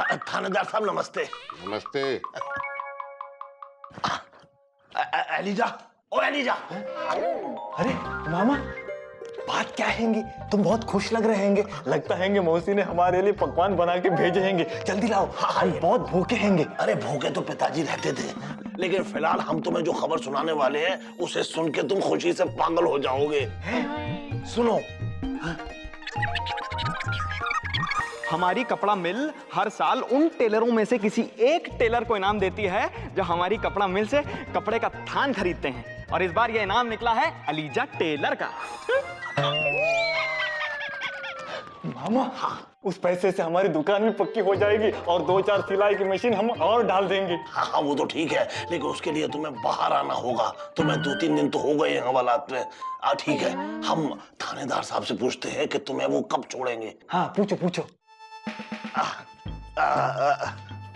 थानेदार साहब नमस्ते। नमस्ते। एलिजा, ओ एलिजा। अरे मामा, बात क्या हैंगी? तुम बहुत खुश लग रहे हैंगे। लगता हैंगे मौसी ने हमारे लिए पकवान बना के भेजे हैंगे। जल्दी लाओ, हम बहुत भूखे हैंगे। अरे भूखे तो पिताजी रहते थे, लेकिन फिलहाल हम तुम्हें जो खबर सुनाने वाले हैं उसे सुन के तुम खुशी से पागल हो जाओगे। सुनो। हमारी कपड़ा मिल हर साल उन टेलरों में से किसी एक टेलर को इनाम देती है जो हमारी कपड़ा मिल से कपड़े का थान खरीदते हैं, और इस बार यह इनाम निकला है एलिजा टेलर का। मामा, उस पैसे से हमारी दुकान भी पक्की हो जाएगी और 2-4 सिलाई की मशीन हम और डाल देंगे। हाँ वो तो ठीक है, लेकिन उसके लिए तुम्हें बाहर आना होगा। तुम्हें 2-3 दिन तो हो गए हैं हवालात में। ठीक है, हम थानेदार साहब से पूछते हैं कि तुम्हें वो कब छोड़ेंगे। हाँ पूछो पूछो।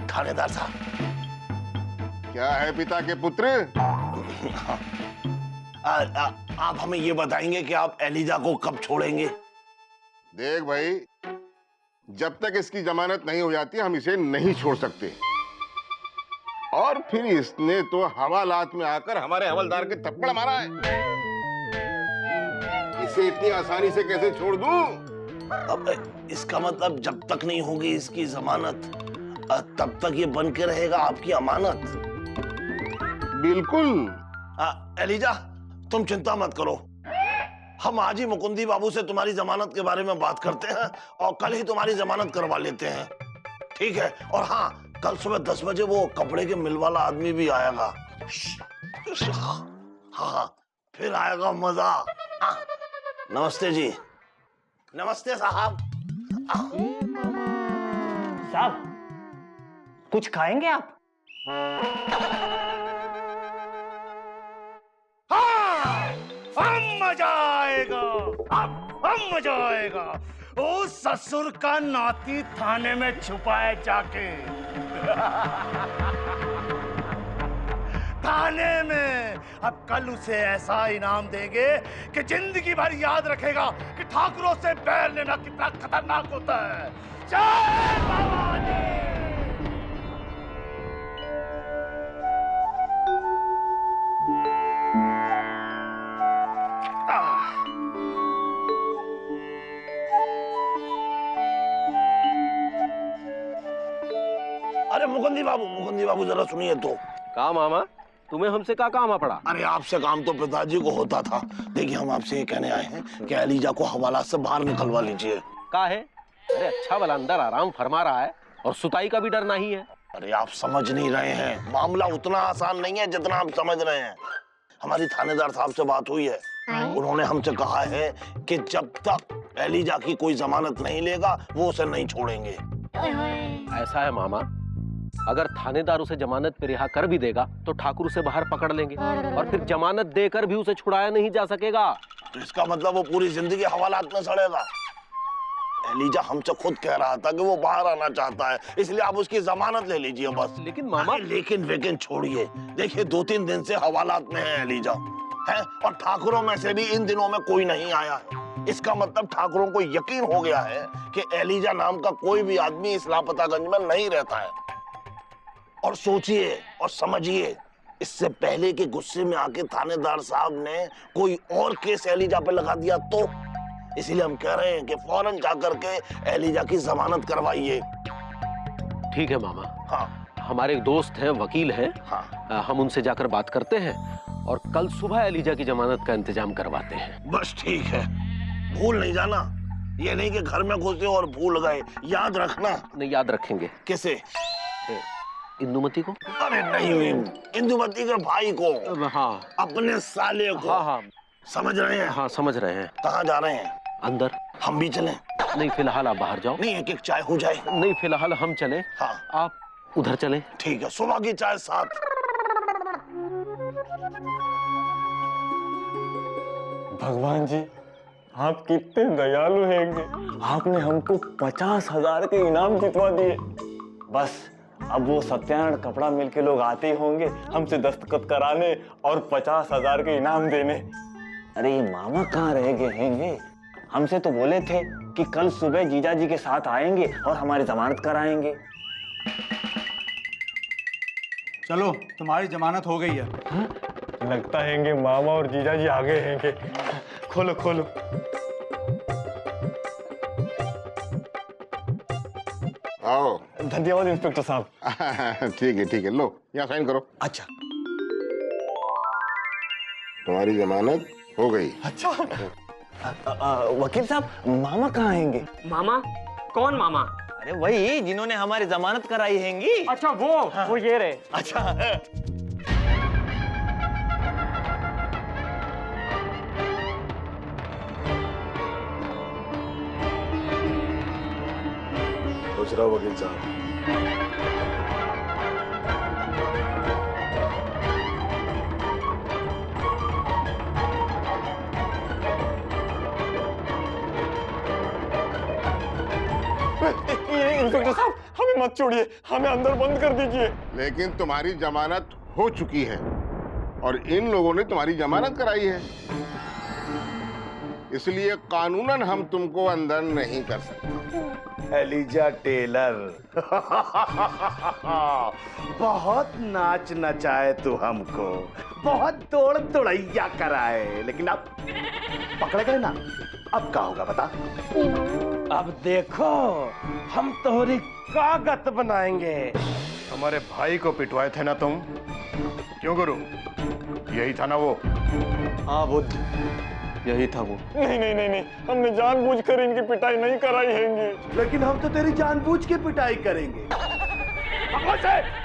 थानेदार साहब। क्या है पिता के पुत्र? आप हमें ये बताएंगे कि आप एलिजा को कब छोड़ेंगे? देख भाई, जब तक इसकी जमानत नहीं हो जाती हम इसे नहीं छोड़ सकते। और फिर इसने तो हवालात में आकर हमारे हवलदार के थप्पड़ मारा है। इसे इतनी आसानी से कैसे छोड़ दूं? अब इसका मतलब जब तक नहीं होगी इसकी जमानत तब तक ये बन के रहेगा आपकी अमानत। बिल्कुल। एलिजा, तुम चिंता मत करो। हम आज ही मुकुंदी बाबू से तुम्हारी जमानत के बारे में बात करते हैं और कल ही तुम्हारी जमानत करवा लेते हैं। ठीक है? और हाँ, कल सुबह 10 बजे वो कपड़े के मिल वाला आदमी भी आएगा। हाँ, फिर आएगा मजा। नमस्ते जी। नमस्ते साहब। साहब, कुछ खाएंगे आप? हम मजा आएगा, हम मजा आएगा। ओ ससुर का नाती थाने में छुपाए जाके थाने में अब कल उसे ऐसा इनाम देंगे कि जिंदगी भर याद रखेगा कि ठाकुरों से बैर लेना कितना खतरनाक होता है। जय भवानी। अरे मुकुंदी बाबू जरा सुनिए तो। का मामा, तुम्हें हमसे क्या काम पड़ा? अरे आपसे काम तो पिताजी को होता था। देखिए, हम आपसे ये कहने आए हैं कि एलिजा को हवालात से बाहर निकलवा लीजिए। का है? अरे अच्छा वाला अंदर आराम फरमा रहा है और सुताई का भी डर नहीं है। अरे आप समझ नहीं रहे हैं, मामला उतना आसान नहीं है जितना आप समझ रहे हैं। हमारी थानेदार साहब से बात हुई है, उन्होंने हमसे कहा है कि जब तक एलिजा की कोई जमानत नहीं लेगा वो उसे नहीं छोड़ेंगे। ऐसा है मामा, अगर थानेदार उसे जमानत पे रिहा कर भी देगा तो ठाकुर उसे बाहर पकड़ लेंगे और फिर जमानत देकर भी उसे छुड़ाया नहीं जा सकेगा। तो इसका मतलब वो पूरी जिंदगी हवालात में सड़ेगा। एलिजा हमसे खुद कह रहा था कि वो बाहर आना चाहता है, इसलिए आप उसकी जमानत ले लीजिए बस। लेकिन मामा, लेकिन छोड़िए। देखिए, 2-3 दिन से हवालात में है एलिजा, है, और ठाकुरों में से भी इन दिनों में कोई नहीं आया है। इसका मतलब ठाकुरों को यकीन हो गया है कि एलिजा नाम का कोई भी आदमी इस लापतागंज में नहीं रहता है। और सोचिए और समझिए, इससे पहले कि गुस्से में आके थानेदार साहब ने कोई और केस एलिजा पे लगा दिया तो, इसीलिए हम कह रहे हैं कि फौरन जाकर के एलिजा की जमानत करवाइए। ठीक है मामा। हाँ, हमारे एक दोस्त हैं, वकील हैं। हाँ, हम उनसे जाकर बात करते हैं और कल सुबह एलिजा की जमानत का इंतजाम करवाते हैं। बस ठीक है। भूल नहीं जाना, ये नहीं कि घर में घुसे और भूल गए, याद रखना। नहीं, याद रखेंगे। किसे? इंदुमती को? अरे नहीं, इंदुमती के भाई को। हाँ, अपने साले को। हाँ हाँ, समझ रहे हैं? हाँ समझ रहे हैं। कहाँ जा रहे हैं? अंदर। हम भी चलें? नहीं, फिलहाल आप बाहर जाओ। नहीं, एक चाय हो जाए। नहीं, फिलहाल हम चलें। हाँ, आप उधर चलें। ठीक है, सुबह की चाय साथ। भगवान जी, आप कितने दयालु हैंगे। आपने हमको 50,000 के इनाम जितवा दिए। बस अब वो सत्यानारायण कपड़ा मिल के लोग आते ही होंगे हमसे दस्तखत कराने और 50,000 के इनाम देने। अरे ये मामा कहाँ रह गए हैंगे? हमसे तो बोले थे कि कल सुबह जीजा जी के साथ आएंगे और हमारी जमानत कराएंगे। चलो तुम्हारी जमानत हो गई है। लगता है मामा और जीजा जी आगे हैं। खोलो खोलो। आओ। धन्यवाद इंस्पेक्टर साहब। ठीक है, लो यहाँ साइन करो। अच्छा तुम्हारी जमानत हो गई। अच्छा। वकील साहब, मामा कहाँ हैंगे? मामा? कौन मामा? अरे वही जिन्होंने हमारी जमानत कराई हैंगी। अच्छा वो ये रहे। अच्छा। सोच रहा हूँ वकील साहब, इंस्पेक्टर साहब, हमें मत छोड़िए, हमें अंदर बंद कर दीजिए। लेकिन तुम्हारी जमानत हो चुकी है और इन लोगों ने तुम्हारी जमानत कराई है, इसलिए कानूनन हम तुमको अंदर नहीं कर सकते। Eliza Taylor. बहुत नाच नचाए तू हमको, बहुत दौड़ दौड़ैया कराए, लेकिन अब पकड़े गए ना, अब क्या होगा बता? अब देखो हम तोहरी कागत बनाएंगे। हमारे भाई को पिटवाए थे ना तुम, क्यों गुरु? यही था ना वो? हाँ बुद्ध, यही था वो। नहीं नहीं नहीं नहीं, हमने जानबूझकर इनकी पिटाई नहीं कराई हैंगी। लेकिन हम तो तेरी जानबूझ के पिटाई करेंगे। पकड़ो से।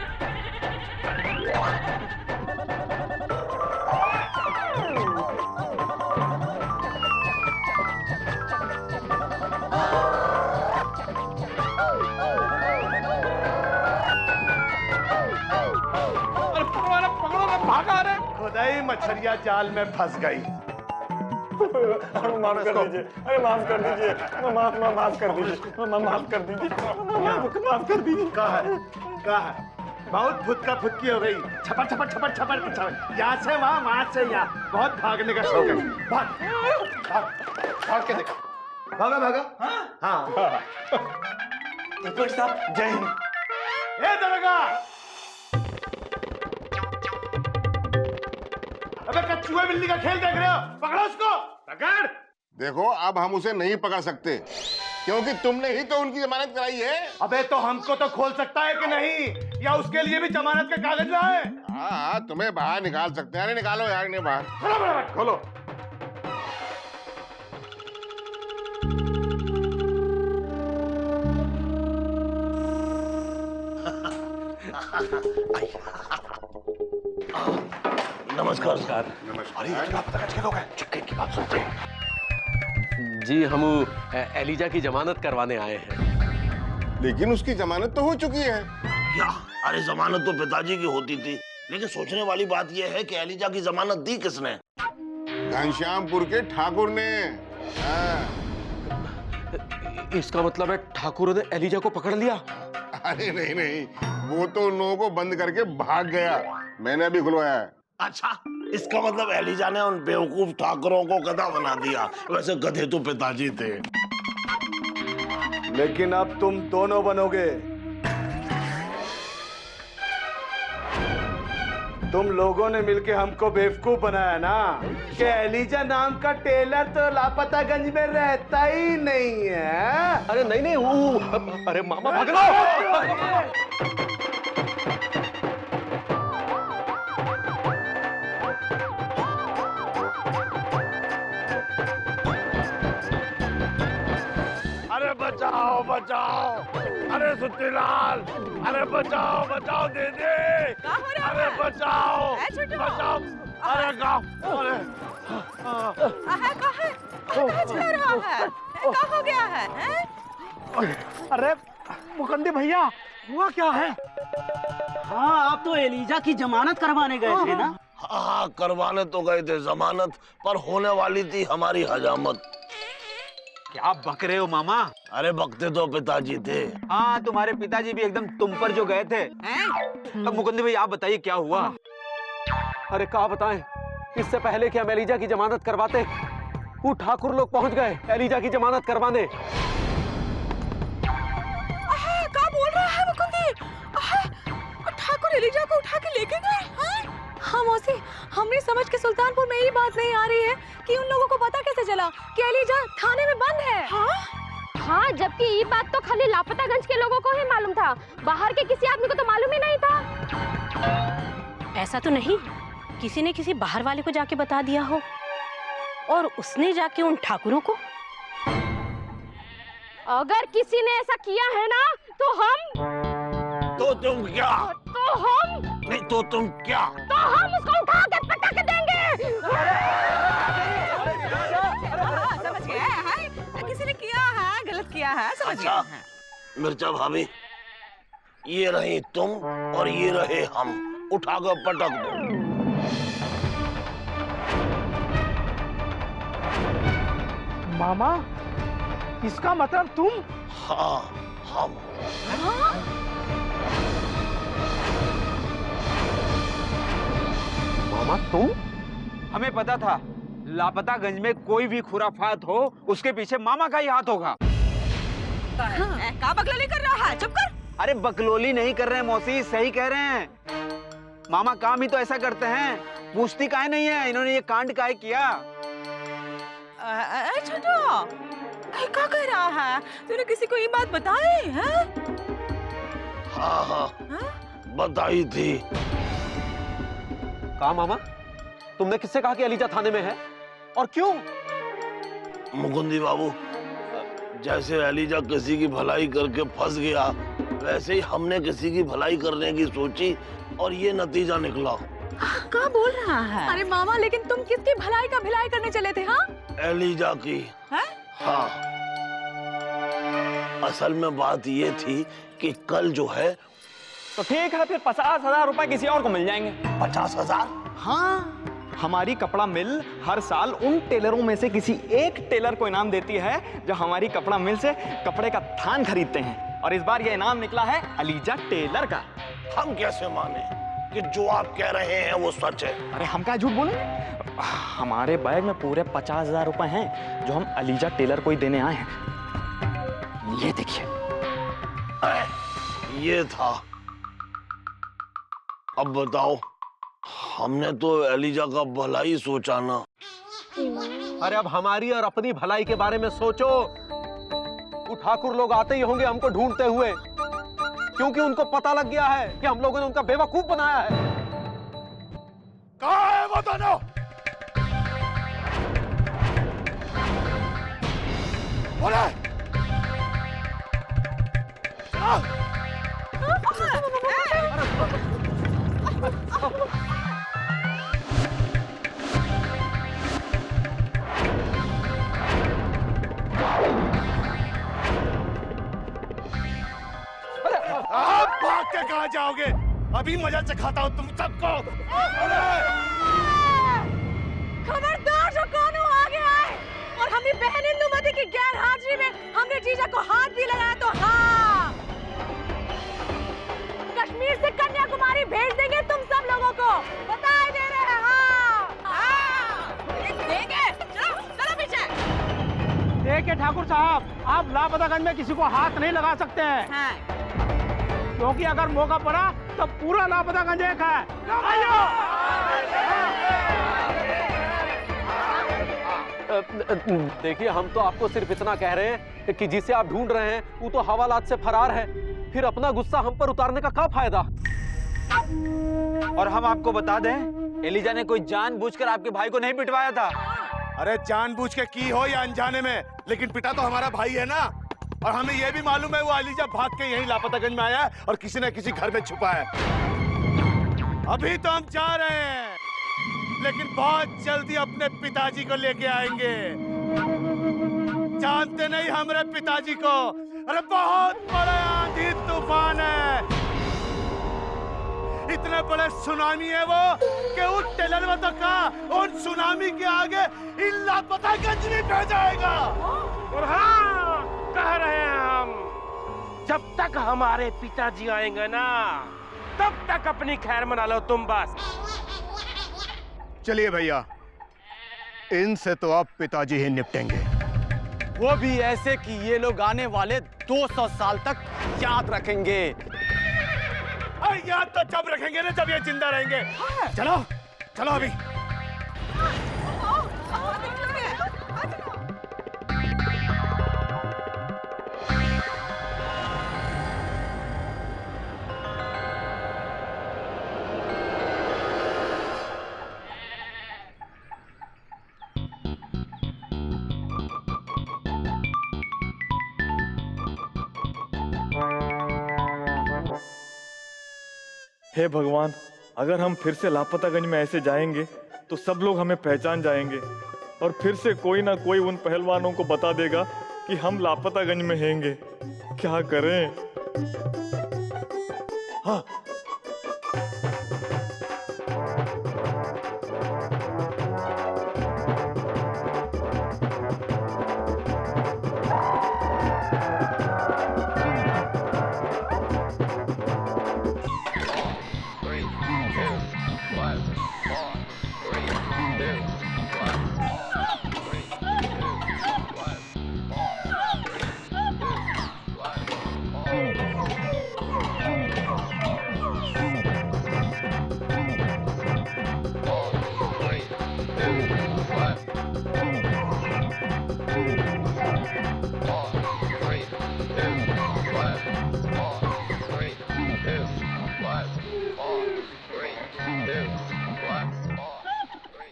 भागा रे। खुदाई मछलियां जाल में फंस गई। माफ कर दीजिए, अरे माफ कर दीजिए, माफ कर दीजिए, माफ कर दीजिए, माफ कर दीजिए। कहा है? बहुत फुदका फुदकी हो गई। छपर छपर छपर छपर छपर, यहाँ से वहाँ से यहाँ, बहुत भागने का शौक है। भाग भाग भाग के देखो, भागा भागा। हाँ। इंस्पेक्टर साहब, जय हिंद। ए दरोगा, अबे कछुए बिल्ली का खेल देख रहे हो? पकड़ो उसको, पकड़। देखो अब हम उसे नहीं पकड़ सकते क्योंकि तुमने ही तो उनकी जमानत कराई है। अबे तो हमको तो खोल सकता है कि नहीं, या उसके लिए भी जमानत के कागज लाए? हाँ, तुम्हें बाहर निकाल सकते हैं। अरे निकालो यार इन्हें बाहर। खोलो खोलो। नमस्कार सर। अरे आप तक अच्छे लोग हैं, चुपके की बात सुनते हैं। जी हम एलिजा की जमानत करवाने आए हैं। लेकिन उसकी जमानत तो हो चुकी है। क्या? अरे जमानत तो पिताजी की होती थी, लेकिन सोचने वाली बात यह है कि एलिजा की जमानत दी किसने? घनश्यामपुर के ठाकुर ने। हाँ। इसका मतलब है ठाकुर ने एलिजा को पकड़ लिया? अरे नहीं, वो तो उन लोगों को बंद करके भाग गया, मैंने अभी खुलवाया है। अच्छा, इसका मतलब एलिजा ने उन बेवकूफ ठाकुरों को गधा बना दिया। वैसे गधे तो पिताजी थे। लेकिन अब तुम दोनों बनोगे। तुम लोगों ने मिलके हमको बेवकूफ बनाया ना कि एलिजा नाम का टेलर तो लापतागंज में रहता ही नहीं है। अरे नहीं वो अरे मामा भाग लो। अरे बचाओ बचाओ, अरे सुट्टीलाल, अरे बचाओ बचाओ दीदी, अरे बचाओ बचाओ, अरे गाँव, अरे क्या हो गया है? अरे मुकंदी भैया, हुआ क्या है? हाँ, आप तो एलिजा की जमानत करवाने गए थे ना? हाँ, करवाने तो गए थे जमानत, पर होने वाली थी हमारी हजामत। क्या बक रहे हो मामा? अरे बकते तो पिताजी थे। हाँ, तुम्हारे पिताजी भी एकदम तुम पर जो गए थे। अब मुकुंद भाई आप बताइए क्या हुआ? अरे क्या बताएं, इससे पहले कि हम एलिजा की जमानत करवाते, वो ठाकुर लोग पहुंच गए एलिजा की जमानत करवाने। क्या बोल रहा है मुकुंदी? ठाकुर एलिजा को उठा के लेके गए। हाँ मौसी, हमने समझ के सुल्तानपुर में ये बात नहीं आ रही है कि उन लोगों को पता कैसे चला कि एलिजा थाने में बंद है। हाँ, जबकि ये बात तो खाली लापतागंज के लोगों को ही मालूम था, बाहर के किसी आदमी को तो मालूम ही नहीं था। ऐसा तो नहीं किसी ने किसी बाहर वाले को जाके बता दिया हो और उसने जाके उन ठाकुरों को। अगर किसी ने ऐसा किया है ना तो हम तुम क्या? नहीं तो तुम क्या? तो हम उसको उठा के पटक देंगे। समझ गए हैं? किसी ने किया है, गलत किया है, समझ गए अच्छा हैं। मिर्चा भाभी, ये रही तुम और ये रहे हम, उठाकर पटक दो। मामा, इसका मतलब तुम? हाँ हम। मामा तुम? हमें पता था लापतागंज में कोई भी खुराफात हो उसके पीछे मामा का ही हाथ होगा। का बकलोली कर रहा है? चुप कर। अरे बकलोली नहीं कर रहे हैं मौसी, सही कह रहे हैं। मामा काम ही तो ऐसा करते हैं, पूछती काहे नहीं है इन्होंने ये कांड काहे किया। छोटो, क्या कह रहा है? तूने किसी को ये बात बताई है? हाँ बताई थी। कहा मामा? तुमने किससे कहा कि एलिजा थाने में है और क्यों? मुकुंदी बाबू, जैसे एलिजा किसी की भलाई करके फंस गया, वैसे ही हमने किसी की भलाई करने की सोची और ये नतीजा निकला। क्या बोल रहा है? अरे मामा, लेकिन तुम किसकी भलाई का भिलाई करने चले थे? हाँ, एलिजा की। है? हाँ, असल में बात ये थी कि कल जो है। तो ठीक है, फिर 50,000 रुपए किसी और को मिल जाएंगे। 50,000? हाँ, हमारी कपड़ा मिल हर साल उन टेलरों में से किसी एक टेलर को इनाम देती है जो हमारी कपड़ा मिल से कपड़े का थान खरीदते हैं। और इस बार यह इनाम निकला है एलिजा टेलर का। हम कैसे माने कि जो आप कह रहे हैं वो सच है? अरे हम क्या झूठ बोले? हमारे बैग में पूरे 50,000 रुपए हैं जो हम एलिजा टेलर को ही देने आए हैं। ये देखिए। ये था। अब बताओ, हमने तो एलिजा का भलाई सोचा ना। अरे अब हमारी और अपनी भलाई के बारे में सोचो। वो ठाकुर लोग आते ही होंगे हमको ढूंढते हुए, क्योंकि उनको पता लग गया है कि हम लोगों ने उनका बेवकूफ बनाया है। कहाँ है वो दोनों? बोले। आप भाग के कहाँ जाओगे? अभी मजा चखाता हूँ तुम सबको। खबरदार जो कानू आगे आए और हमें बहन इंदुमती की गैर हाजिरी में हमने जीजा को हाथ भी लगाया तो हाँ, कश्मीर से कन्याकुमारी भेज देंगे तुम सब लोगों को, बता ही दे रहे हैं। हाँ, देंगे। चलो, चलो पीछे। देखिए ठाकुर साहब, आप लापतागंज में किसी को हाथ नहीं लगा सकते हैं, क्योंकि अगर मौका पड़ा तो पूरा लापतागंज एक है। देखिए, हम तो आपको सिर्फ इतना कह रहे हैं कि जिसे आप ढूंढ रहे हैं वो तो हवालात से फरार है, फिर अपना गुस्सा हम पर उतारने का क्या फायदा? और हम आपको बता दें, एलिजा ने कोई जानबूझकर आपके भाई को नहीं पिटवाया था। अरे जानबूझ के की हो या अनजाने में, लेकिन पिता तो हमारा भाई है ना। और हमें यह भी मालूम है वो एलिजा भाग के यहीं लापतागंज में आया है और किसी न किसी घर में छुपा है। अभी तो हम जा रहे हैं, लेकिन बहुत जल्दी अपने पिताजी को लेके आएंगे। जानते नहीं हमारे पिताजी को? अरे बहुत बड़ा आंधी तूफान है, इतने बड़े सुनामी है वो कि उस टेलर में तो कहा उन सुनामी के आगे इन लापतागंज भी बह जाएगा। और हाँ, कह रहे हैं हम, जब तक हमारे पिताजी आएंगे ना, तब तक अपनी खैर मना लो तुम बस। चलिए भैया, इनसे तो अब पिताजी ही निपटेंगे। वो भी ऐसे कि ये लोग आने वाले 200 साल तक याद रखेंगे। यहाँ तो जब रखेंगे ना जब ये जिंदा रहेंगे। चलो चलो अभी। हे भगवान, अगर हम फिर से लापतागंज में ऐसे जाएंगे तो सब लोग हमें पहचान जाएंगे और फिर से कोई ना कोई उन पहलवानों को बता देगा कि हम लापतागंज में हैंगे। क्या करें? हाँ,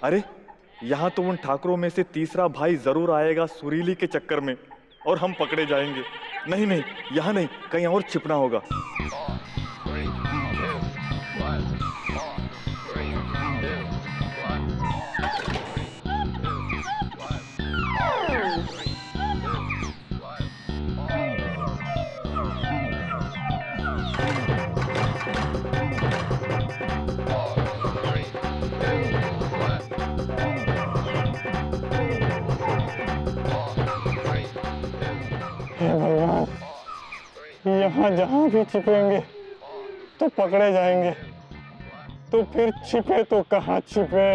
अरे यहाँ तो उन ठाकुरों में से तीसरा भाई जरूर आएगा सुरीली के चक्कर में और हम पकड़े जाएंगे। नहीं नहीं, यहाँ नहीं, कहीं और छिपना होगा। हे भगवान, यहाँ जहाँ भी छिपेंगे तो पकड़े जाएंगे, तो फिर छिपे तो कहाँ छिपे।